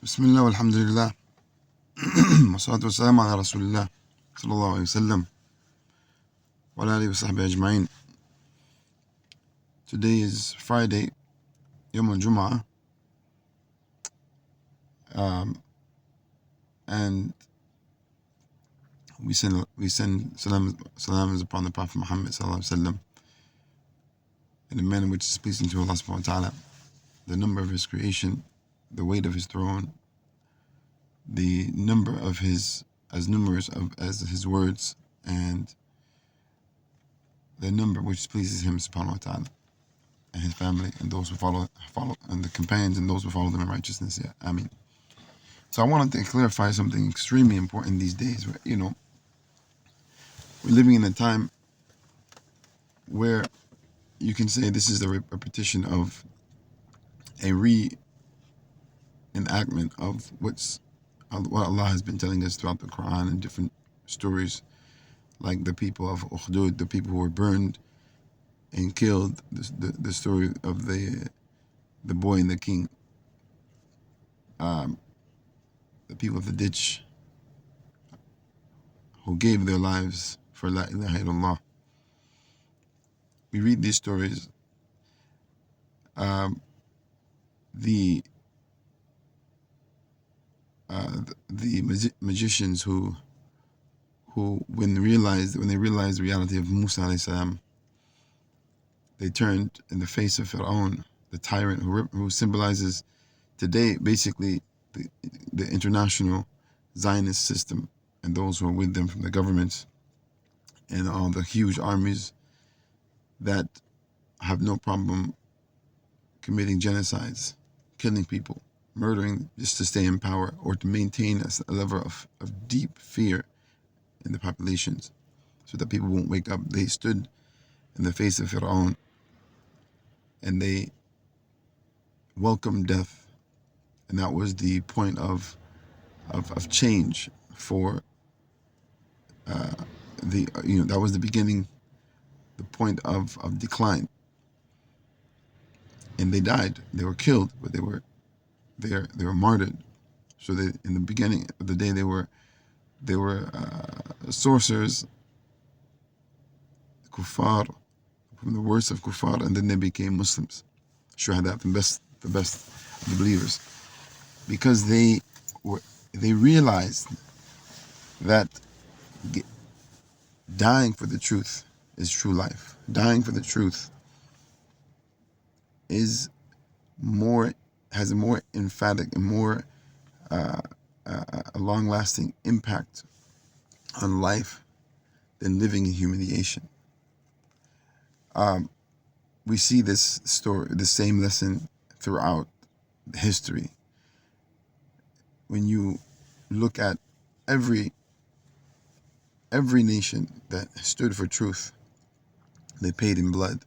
بسم الله والحمد لله والصلاة والسلام على رسول الله صلى الله عليه وسلم وعلى آله وصحبه أجمعين. Today is Friday, Yom al-Jum'ah, and we send salams upon the Prophet Muhammad sallallahu alaihi wasallam in a manner which is pleasing to Allah subhanahu wa ta'ala. The number of his creation, the weight of his throne, the number of his as numerous as his words, and the number which pleases him subhanahu wa ta'ala, and his family and those who follow and the companions and those who follow them in righteousness. Yeah, I mean. So I wanted to clarify something extremely important these days. We're living in a time where you can say this is a repetition of a reenactment of what Allah has been telling us throughout the Quran and different stories, like the people of Ukhdud, the people who were burned and killed, the story of the boy and the king, the people of the ditch who gave their lives for La ilaha illallah. We read these stories. The magicians who when they realized the reality of Musa alayhi salam, they turned in the face of Fir'aun, the tyrant who symbolizes today basically the international Zionist system and those who are with them from the governments and all the huge armies that have no problem committing genocides, killing people, murdering just to stay in power or to maintain a level of deep fear in the populations so that people won't wake up. They stood in the face of Fir'aun and they welcomed death, and that was the point of change for that was the beginning, the point of decline. And they died. They were killed, but they were martyred. So they, in the beginning of the day, they were sorcerers, kuffar, from the worst of kuffar, and then they became Muslims, shuhada, the best of the believers, because they realized that dying for the truth is true life. Dying for the truth has a more emphatic and more a long-lasting impact on life than living in humiliation. We see this story, the same lesson throughout history. When you look at every nation that stood for truth, they paid in blood.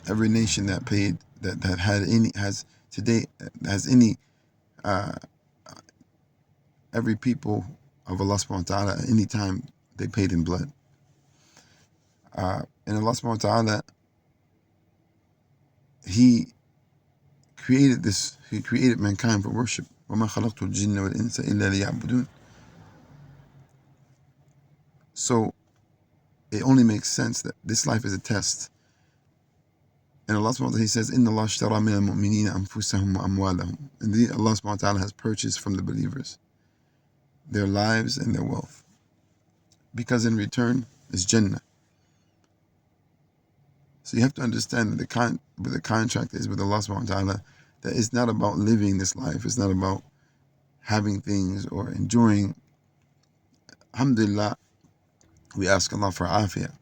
Every nation that paid, that had any, has today, has any, every people of Allah subhanahu wa ta'ala, at any time, they paid in blood. And Allah subhanahu wa ta'ala, He created mankind for worship. وَمَا خَلَقْتُ الْجِنَّ وَالْإِنسَ إِلَّا لِيَعْبُدُونَ. So it only makes sense that this life is a test. And Allah subhanahu wa ta'ala, He says, إِنَّ اللَّهَ اشْتَرَى مِنَ الْمُؤْمِنِينَ أَنفُسَهُمْ وَأَمْوَالَهُم. Indeed, Allah subhanahu wa ta'ala has purchased from the believers their lives and their wealth, because in return is Jannah. So you have to understand that the contract is with Allah subhanahu wa ta'ala, that it's not about living this life, it's not about having things or enjoying. Alhamdulillah, we ask Allah for afiyah.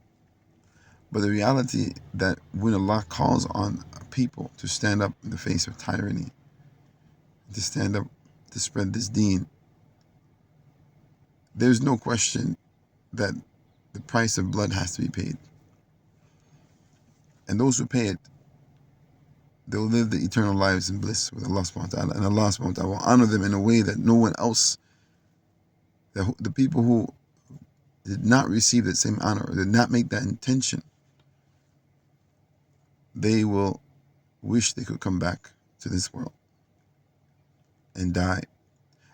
But the reality that when Allah calls on people to stand up in the face of tyranny, to stand up to spread this deen, there's no question that the price of blood has to be paid. And those who pay it, they'll live the eternal lives in bliss with Allah subhanahu wa ta'ala. And Allah subhanahu wa ta'ala will honor them in a way that no one else, the people who did not receive that same honor or did not make that intention, they will wish they could come back to this world. and die.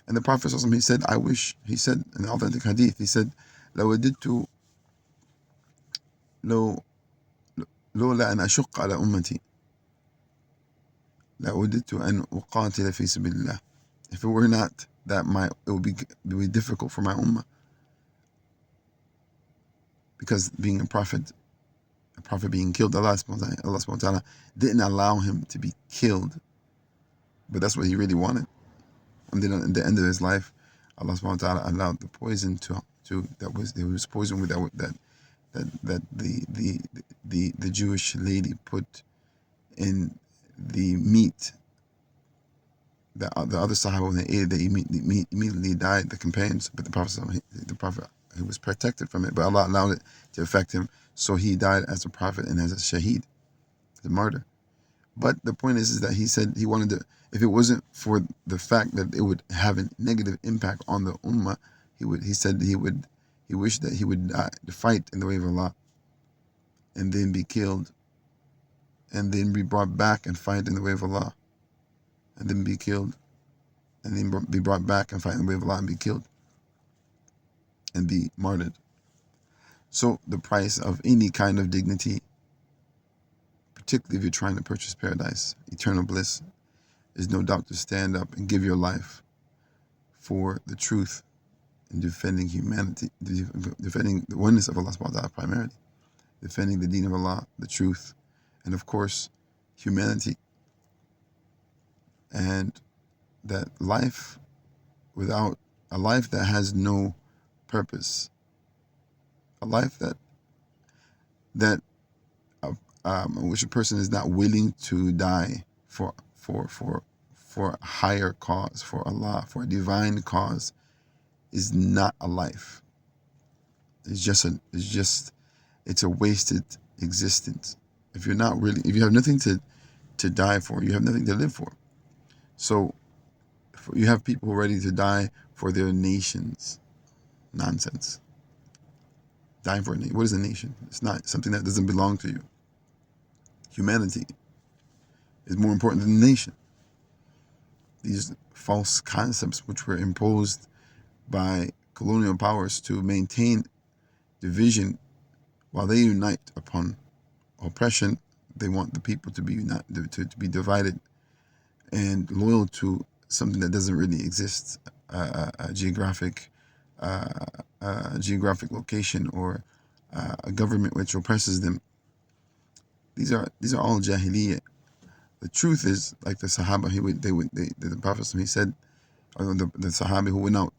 And the Prophet ﷺ, he said, I wish, he said in the authentic hadith, he said, لو لو لولا أن أشق على أمتي لوددت أن أقاتل في سبيل الله. If it were not that it would be difficult for my ummah, because being a prophet being killed, Allah subhanahu wa ta'ala didn't allow him to be killed, but that's what he really wanted. And then at the end of his life, Allah subhanahu wa ta'ala allowed the poison he was poisoned with that the Jewish lady put in the meat. The other Sahaba, when they ate it, they immediately died, the companions. But the Prophet, he was protected from it, but Allah allowed it to affect him, so he died as a prophet and as a shaheed, the martyr. But the point is that he said he wanted to, if it wasn't for the fact that it would have a negative impact on the ummah, he wished that he would to fight in the way of Allah, and then be killed, and then be brought back and fight in the way of Allah, and then be killed, and then be brought back and fight in the way of Allah and be killed and be martyred. So the price of any kind of dignity, particularly if you're trying to purchase paradise, eternal bliss, is no doubt to stand up and give your life for the truth and defending humanity, defending the oneness of Allah subhanahu wa ta'ala primarily, defending the deen of Allah, the truth, and of course, humanity. And that life without a life that has no purpose, a life in which a person is not willing to die for a higher cause, for Allah, for a divine cause, is not a life. It's a wasted existence. If you have nothing to die for, you have nothing to live for. So you have people who are ready to die for their nations. Nonsense. Dying for a nation. What is a nation? It's not something that doesn't belong to you. Humanity is more important than the nation. These false concepts which were imposed by colonial powers to maintain division while they unite upon oppression, they want the people to be to be divided and loyal to something that doesn't really exist, a geographic location, or a government which oppresses them. These are all jahiliyyah. The truth is, like the Sahaba, the Prophet, he said, or the Sahabi who went out,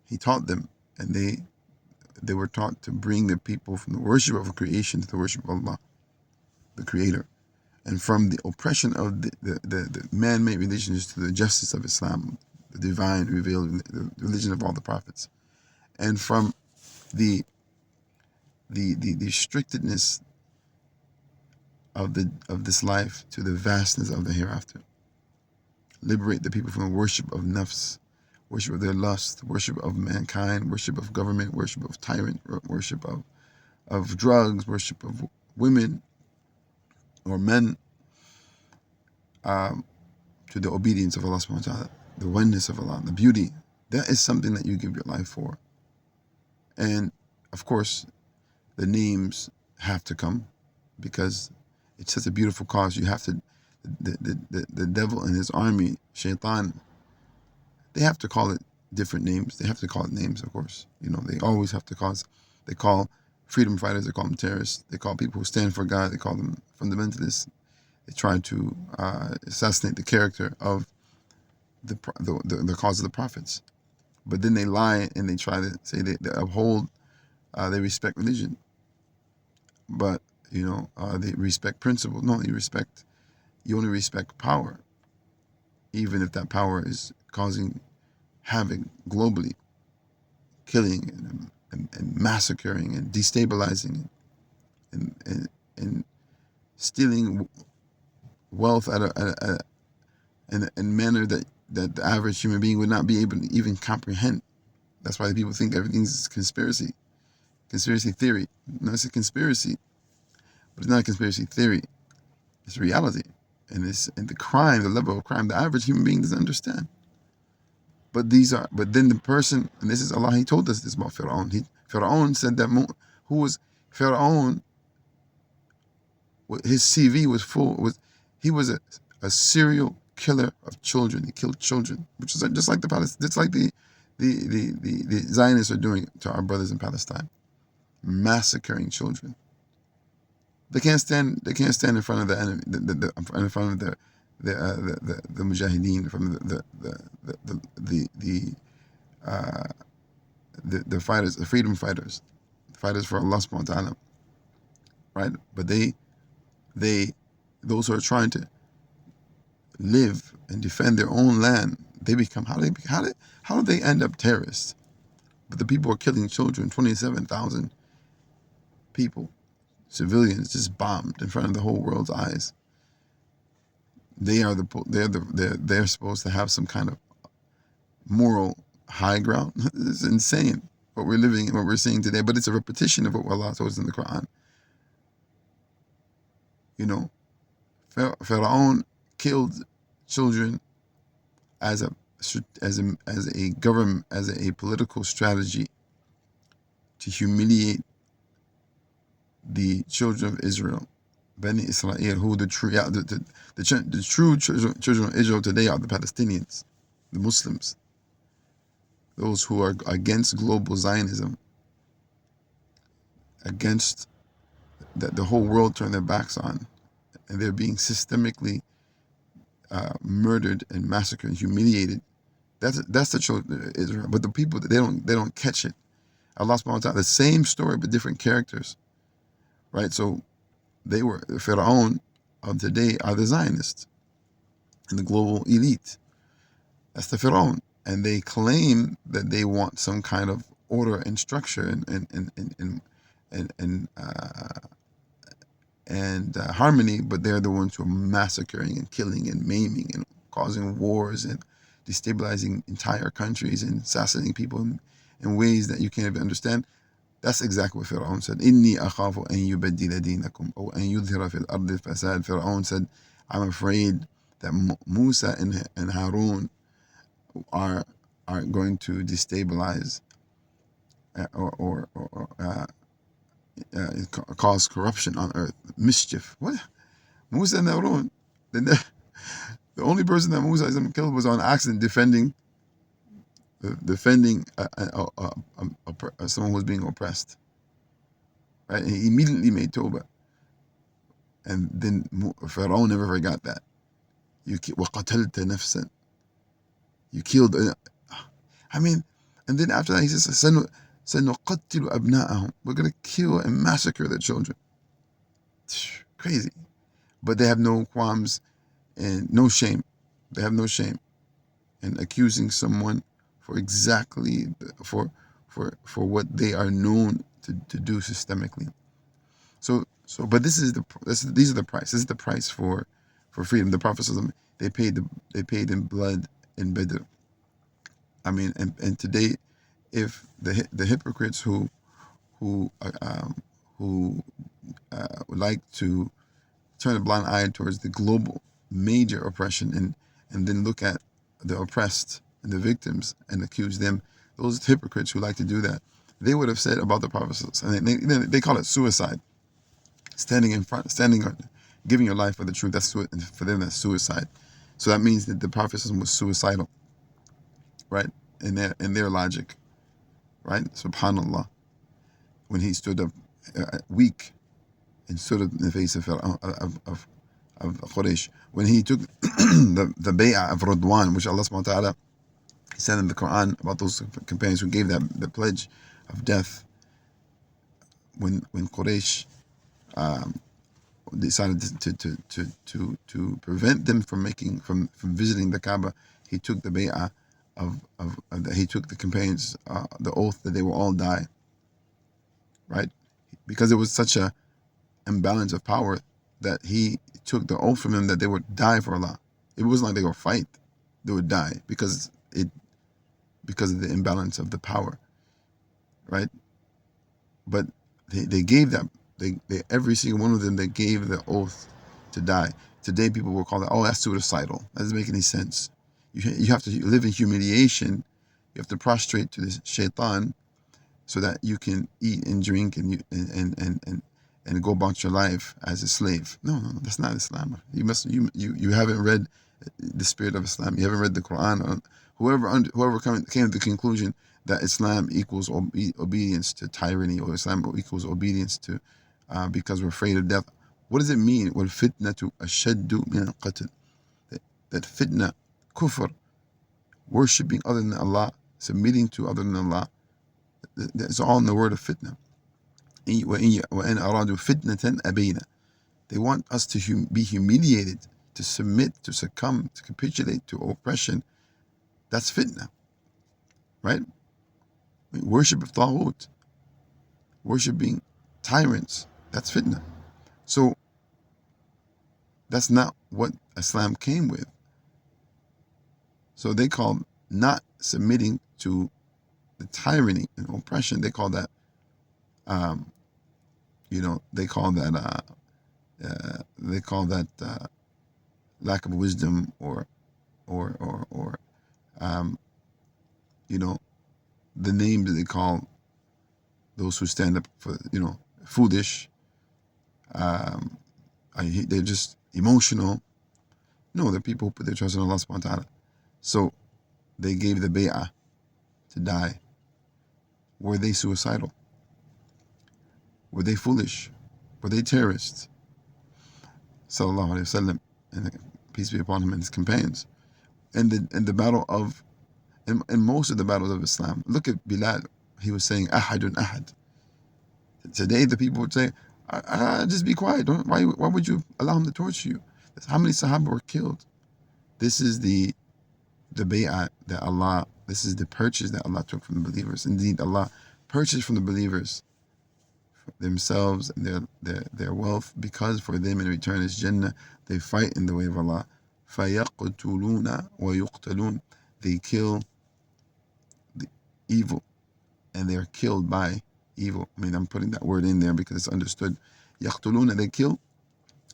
he taught them, and they were taught to bring the people from the worship of creation to the worship of Allah, the Creator, and from the oppression of the man-made religions to the justice of Islam, the divine revealed the religion of all the prophets, and from the restrictedness of this life to the vastness of the hereafter. Liberate the people from the worship of nafs, worship of their lust, worship of mankind, worship of government, worship of tyrant, worship of drugs, worship of women or men, to the obedience of Allah subhanahu wa ta'ala, the oneness of Allah, the beauty. That is something that you give your life for. And of course, the names have to come, because it's such a beautiful cause. You have to, the devil and his army, shaitan, they have to call it different names. They have to call it names, of course. They always have to they call freedom fighters, they call them terrorists. They call people who stand for God, they call them fundamentalists. They try to assassinate the character of the cause of the prophets. But then they lie and they try to say they uphold, they respect religion. But, they respect principle. No, you only respect power, even if that power is causing havoc globally, killing and massacring and destabilizing and stealing wealth at a manner that the average human being would not be able to even comprehend. That's why people think everything's conspiracy theory. No, it's a conspiracy, but it's not a conspiracy theory. It's reality, and the level of crime the average human being doesn't understand. but then the person, and this is Allah, He told us this about Fir'aun. Fir'aun said that who was Fir'aun? His CV was full. He was a serial killer of children. He killed children, which is just like just like the Zionists are doing to our brothers in Palestine, massacring children. They can't stand. They can't stand in front of the enemy. In front of the mujahideen, from the fighters, the freedom fighters, fighters for Allah subhanahu wa ta'ala, right? But those who are trying to live and defend their own land, they become how do they end up terrorists? But the people are killing children. 27,000 people, civilians, just bombed in front of the whole world's eyes. They're supposed to have some kind of moral high ground. It's insane what we're living and what we're seeing today. But it's a repetition of what Allah told us in the Quran. You know, Pharaoh killed children as a government, as a political strategy to humiliate the children of Israel, Bani Israel, who the true children of Israel today are the Palestinians, the Muslims, those who are against global Zionism, against that the whole world turned their backs on, and they're being systemically murdered and massacred and humiliated. That's the children of Israel. But the people, they don't catch it. Allah subhanahu wa ta'ala, the same story but different characters, right? So they were the Pharaoh of today are the Zionists and the global elite. That's the Pharaoh, and they claim that they want some kind of order and structure and harmony, but they're the ones who are massacring and killing and maiming and causing wars and destabilizing entire countries and assassinating people in ways that you can't even understand. That's exactly what Pharaoh said. Inni akhafu an yubaddila dinakum or an yudhira fil ardi fasad. Pharaoh said, I'm afraid that Musa and Harun are going to destabilize or cause corruption on earth, mischief. What? Musa and Harun? The only person that Musa killed was on accident defending someone who was being oppressed. Right? And he immediately made Tawbah. And then Pharaoh never forgot that. وَقَتَلْتَ نَفْسًا. You killed. I mean, and then after that he says, سَنُقَتِّلُ أَبْنَاءَهُم. We're going to kill and massacre their children. Crazy. But they have no qualms and no shame. They have no shame in accusing someone for exactly for what they are known to do systemically. So but these are the price. This is the price for freedom. The Prophet they paid in blood in Badr. I mean, and today, if the hypocrites who would like to turn a blind eye towards the global major oppression and then look at the oppressed and the victims and accuse them, those hypocrites who like to do that, they would have said about the Prophet, and they call it suicide. Giving your life for the truth, for them that's suicide. So that means that the Prophet was suicidal, right? In their logic, right? Subhanallah. When he stood up weak and stood up in the face of Quraysh, when he took the bay'ah of Radwan, which Allah subhanahu wa ta'ala said in the Quran about those companions who gave the pledge of death, when Quraysh decided to prevent them from visiting the Kaaba, he took the bay'ah he took the companions the oath that they will all die, right? Because it was such a imbalance of power that he took the oath from them that they would die for Allah. It wasn't like they would fight; they would die because of the imbalance of the power, right? But they gave that. They every single one of them, they gave the oath to die. Today, people will call that, oh, that's suicidal. That doesn't make any sense. You have to live in humiliation. You have to prostrate to this shaitan so that you can eat and drink and go about your life as a slave. No, no, that's not Islam. You haven't read the spirit of Islam. You haven't read the Quran. Whoever came to the conclusion that Islam equals obedience to tyranny, or Islam equals obedience to because we're afraid of death. What does it mean? وَالْفِتْنَةُ أَشَدُّ مِنَ الْقَتْلِ. That fitna, kufr, worshipping other than Allah, submitting to other than Allah, that's all in the word of fitna. وَإِنْ أَرَادُوا فِتْنَةً أَبَيْنَا. They want us to be humiliated, to submit, to succumb, to capitulate to oppression. That's fitna, right? Worship of Taghut, worshipping tyrants, that's fitna. So that's not what Islam came with. So they call not submitting to the tyranny and oppression, they call that, they call that lack of wisdom, or the name that they call those who stand up for, foolish. They're just emotional. No, they're people who put their trust in Allah subhanahu wa ta'ala. So they gave the bay'ah to die. Were they suicidal? Were they foolish? Were they terrorists? Sallallahu Alaihi Wasallam, and peace be upon him and his companions. And the battle of, and most of the battles of Islam, look at Bilal. He was saying, Ahadun Ahad. Today the people would say, just be quiet. Why would you allow him to torture you? That's how many Sahaba were killed. This is the bay'ah that Allah, this is the purchase that Allah took from the believers. Indeed, Allah purchased from the believers themselves and their wealth, because for them in return is Jannah. They fight in the way of Allah. فَيَقْتُلُونَ وَيُقْتَلُونَ. They kill the evil and they are killed by evil. I mean, I'm putting that word in there because it's understood. يَقْتُلُونَ, they kill.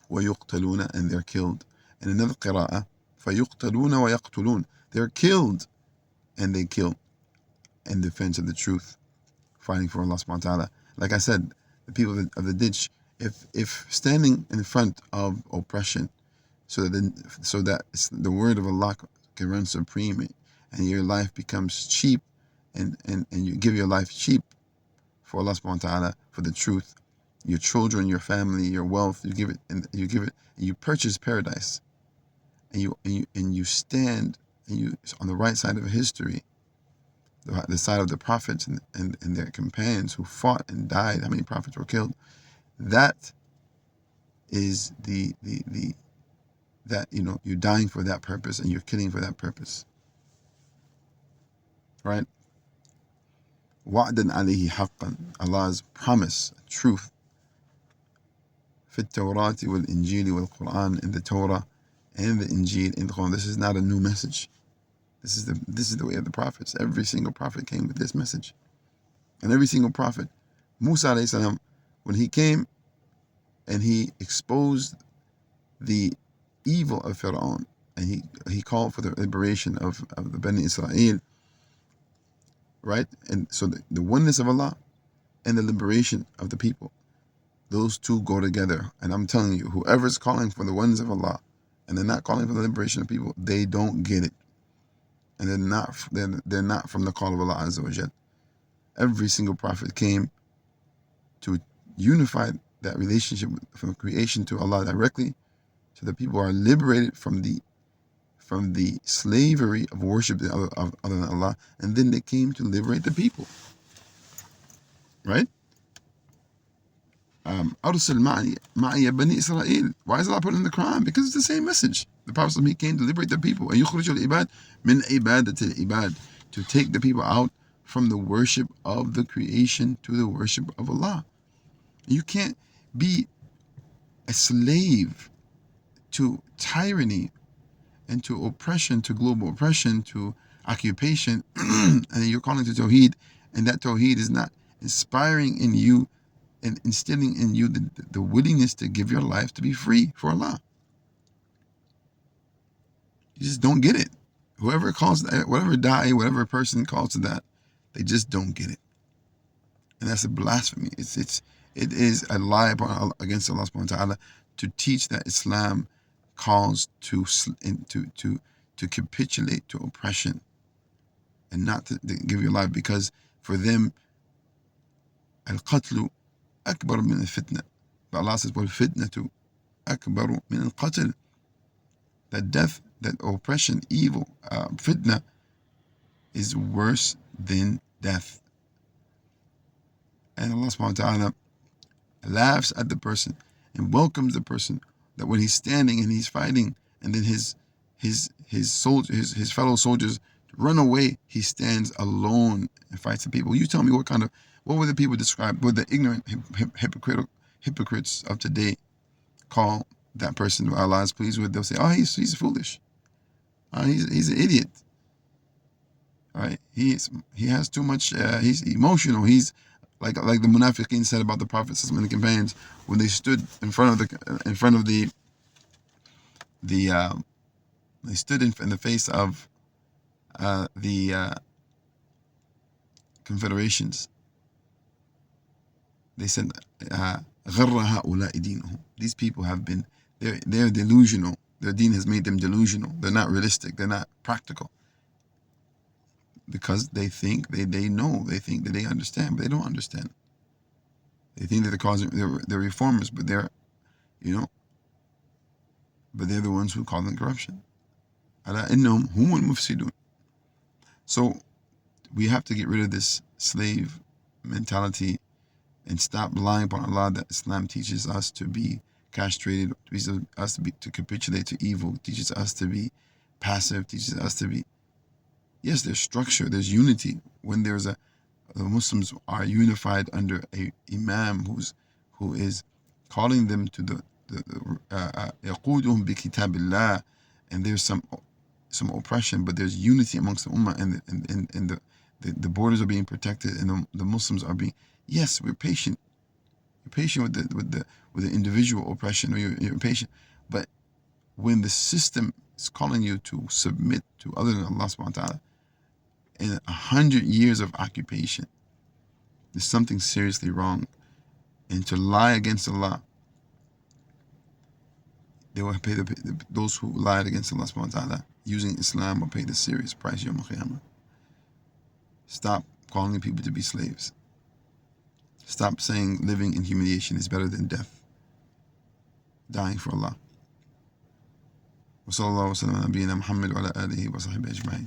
وَيُقْتَلُونَ, and they're killed. And another qira'ah, فَيُقْتَلُونَ وَيَقْتُلُونَ. They're killed and they kill in defense of the truth, fighting for Allah subhanahu wa ta'ala. Like I said, the people of the ditch, if standing in front of oppression, so that the word of Allah can run supreme, and your life becomes cheap, and you give your life cheap for Allah subhanahu wa ta'ala, for the truth, your children, your family, your wealth, you give it, and you purchase paradise, and you stand, and you on the right side of history, the side of the prophets and their companions who fought and died. How many prophets were killed? That is that you're dying for that purpose and you're killing for that purpose, right? وعدا عليه حقا, Allah's promise, truth. في التوراة والإنجيل والقرآن, in the Torah and the Injil, in the Quran. This is not a new message. This is the way of the prophets. Every single prophet came with this message. And every single prophet, Musa alayhi salam, when he came and he exposed the evil of Fir'aun, and he called for the liberation of the Bani Israel, right? And so the oneness of Allah and the liberation of the people, those two go together. And I'm telling you, whoever's calling for the oneness of Allah and they're not calling for the liberation of people, they don't get it. And they're not from the call of Allah Azza wa Jal. Every single prophet came to unify that relationship from creation to Allah directly, so that people are liberated from the slavery of worship of other than Allah, and then they came to liberate the people, right? أرسل معي بني إسرائيل. Why is Allah put in the Quran? Because it's the same message. The Prophet, he came to liberate the people. And يخرج العباد من عبادة العباد, to take the people out from the worship of the creation to the worship of Allah. You can't be a slave to tyranny and to oppression, to global oppression, to occupation, and you're calling to Tawheed, and that Tawheed is not inspiring in you and instilling in you the willingness to give your life to be free for Allah. You just don't get it. Whoever calls that, whatever da'i, whatever person calls to that, they just don't get it. And that's a blasphemy. It is a lie against Allah subhanahu wa ta'ala to teach that Islam calls to capitulate to oppression and not to give your life, because for them al-qatlu akbar min al-fitna. But Allah says, wal-fitnatu akbar min al-qatl. That death, that oppression, evil, fitna is worse than death. And Allah subhanahu wa ta'ala laughs at the person and welcomes the person, that when he's standing and he's fighting, and then his fellow soldiers run away, he stands alone and fights the people. You tell me what were the people described? What the ignorant hypocrites of today call that person who Allah is pleased with? They'll say, "Oh, he's foolish. He's an idiot. Right? He has too much. He's emotional. He's like the munafiqeen said about the Prophet and the companions when they stood in front of the they stood in the face of the confederations. They said, غَرَّ هَؤُلَاءِ دِينُهُمْ. These people have been, they're delusional. Their deen has made them delusional. They're not realistic. They're not practical. Because they think they know. They think that they understand, but they don't understand. They think that they're reformers, but they're the ones who call them corruption. أَلَا إِنَّهُمْ هُمُ الْمُفْسِدُونَ. So we have to get rid of this slave mentality and stop relying upon Allah, that Islam teaches us to be castrated, teaches us to capitulate to evil, teaches us to be passive, teaches us to be, yes, there's structure, there's unity. When the Muslims are unified under a imam who is calling them to the يَقُودُهُمْ بِكِتَابِ اللَّهِ, and there's some oppression, but there's unity amongst the ummah, and the borders are being protected, and the Muslims are being, yes, we're patient. You're patient with the individual oppression, or you're patient. But when the system is calling you to submit to other than Allah subhanahu wa ta'ala, in 100 years of occupation, there's something seriously wrong. And to lie against Allah, they will pay those who lied against Allah subhanahu wa ta'ala using Islam will pay the serious price Yawm al-Qiyamah. Stop calling people to be slaves. Stop saying living in humiliation is better than death. Dying for Allah. وصلى الله وسلم على نبينا محمد وعلى آله وصحبه أجمعين.